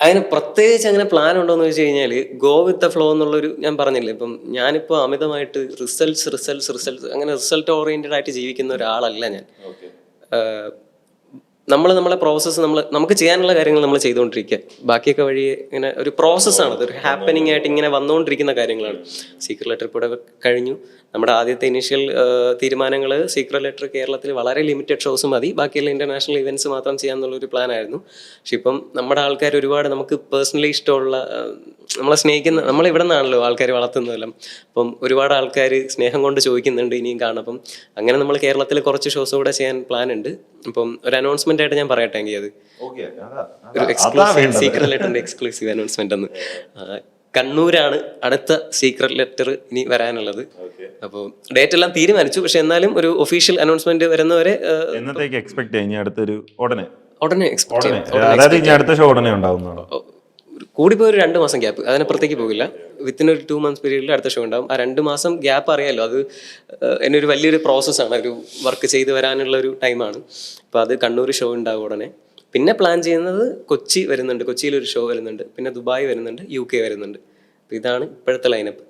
അതിന് പ്രത്യേകിച്ച് അങ്ങനെ പ്ലാൻ ഉണ്ടോയെന്ന് ചോദിച്ചു കഴിഞ്ഞാൽ ഗോ വിത്ത് ദ ഫ്ലോ എന്നുള്ളൊരു ഞാൻ പറഞ്ഞില്ലേ ഇപ്പം ഞാനിപ്പോൾ അമിതമായിട്ട് റിസൾട്ട്സ് അങ്ങനെ റിസൾട്ട് ഓറിയൻറ്റഡ് ആയിട്ട് ജീവിക്കുന്ന ഒരാളല്ല ഞാൻ. നമ്മളെ പ്രോസസ്സ് നമുക്ക് ചെയ്യാനുള്ള കാര്യങ്ങൾ നമ്മൾ ചെയ്തുകൊണ്ടിരിക്കുക. ബാക്കിയൊക്കെ വഴി ഇങ്ങനെ ഒരു പ്രോസസ്സാണ്, അതൊരു ഹാപ്പനിങ് ആയിട്ട് ഇങ്ങനെ വന്നുകൊണ്ടിരിക്കുന്ന കാര്യങ്ങളാണ്. സീക്രട്ട് ലെറ്റർ ഇപ്പോൾ ഇവിടെ കഴിഞ്ഞു. നമ്മുടെ ആദ്യത്തെ ഇനീഷ്യൽ തീരുമാനങ്ങൾ സീക്രട്ട് ലെറ്റർ കേരളത്തിൽ വളരെ ലിമിറ്റഡ് ഷോസ് മതി, ബാക്കിയുള്ള ഇൻ്റർനാഷണൽ ഇവൻറ്റ്സ് മാത്രം ചെയ്യാമെന്നുള്ളൊരു പ്ലാനായിരുന്നു. പക്ഷെ ഇപ്പം നമ്മുടെ ആൾക്കാർ ഒരുപാട് നമുക്ക് പേഴ്സണലി ഇഷ്ടമുള്ള, നമ്മളെ സ്നേഹിക്കുന്ന, നമ്മളിവിടെ നിന്നാണല്ലോ ആൾക്കാർ വളർത്തുന്നതെല്ലാം. അപ്പം ഒരുപാട് ആൾക്കാർ സ്നേഹം കൊണ്ട് ചോദിക്കുന്നുണ്ട് ഇനിയും കാണും. അപ്പം അങ്ങനെ നമ്മൾ കേരളത്തിൽ കുറച്ച് ഷോസ് കൂടെ ചെയ്യാൻ പ്ലാൻ ഉണ്ട്. അപ്പം ഒരു അനൗൺസ്മെന്റ് ആയിട്ട് ഞാൻ പറയട്ടെ എങ്കിൽ, അത് ഒരു എക്സ്ക്ലൂസീവ് സീക്രട്ട് ലെറ്ററിന്റെ എക്സ്ക്ലൂസീവ് അനൗൺസ്മെന്റ് എന്ന്. കണ്ണൂരാണ് അടുത്ത സീക്രട്ട് ലെറ്റർ ഇനി വരാനുള്ളത്. അപ്പോൾ ഡേറ്റ് എല്ലാം തീരുമാനിച്ചു. പക്ഷെ എന്നാലും ഒരു ഒഫീഷ്യൽ അനൗൺസ്മെന്റ് വരുന്നവരെ എന്നത്തേക്ക് എക്സ്പെക്ട് ചെയ്യാം? അടുത്തൊരു ഉടനെ എക്സ്പെക്ട് അടുത്ത ഷോ ഉടനെ ഉണ്ടാവുന്നതാണ്. കൂടിപ്പോയി ഒരു 2 മാസം ഗ്യാപ്പ്, അതിനപ്പുറത്തേക്ക് പോകില്ല. വിത്തിൻ ഒരു 2 months പീരീഡിൽ അടുത്ത ഷോ ഉണ്ടാവും. ആ 2 മാസം ഗ്യാപ്പ് അറിയാമല്ലോ, അത് എന്നെ ഒരു വലിയൊരു പ്രോസസ്സാണ്, ഒരു വർക്ക് ചെയ്ത് വരാനുള്ള ഒരു ടൈമാണ്. അപ്പോൾ അത് കണ്ണൂർ ഷോ ഉണ്ടാവും ഉടനെ. പിന്നെ പ്ലാൻ ചെയ്യുന്നത് കൊച്ചി വരുന്നുണ്ട്, കൊച്ചിയിലൊരു ഷോ വരുന്നുണ്ട്, പിന്നെ ദുബായ് വരുന്നുണ്ട്, UK വരുന്നുണ്ട്. അപ്പോൾ ഇതാണ് ഇപ്പോഴത്തെ ലൈനപ്പ്.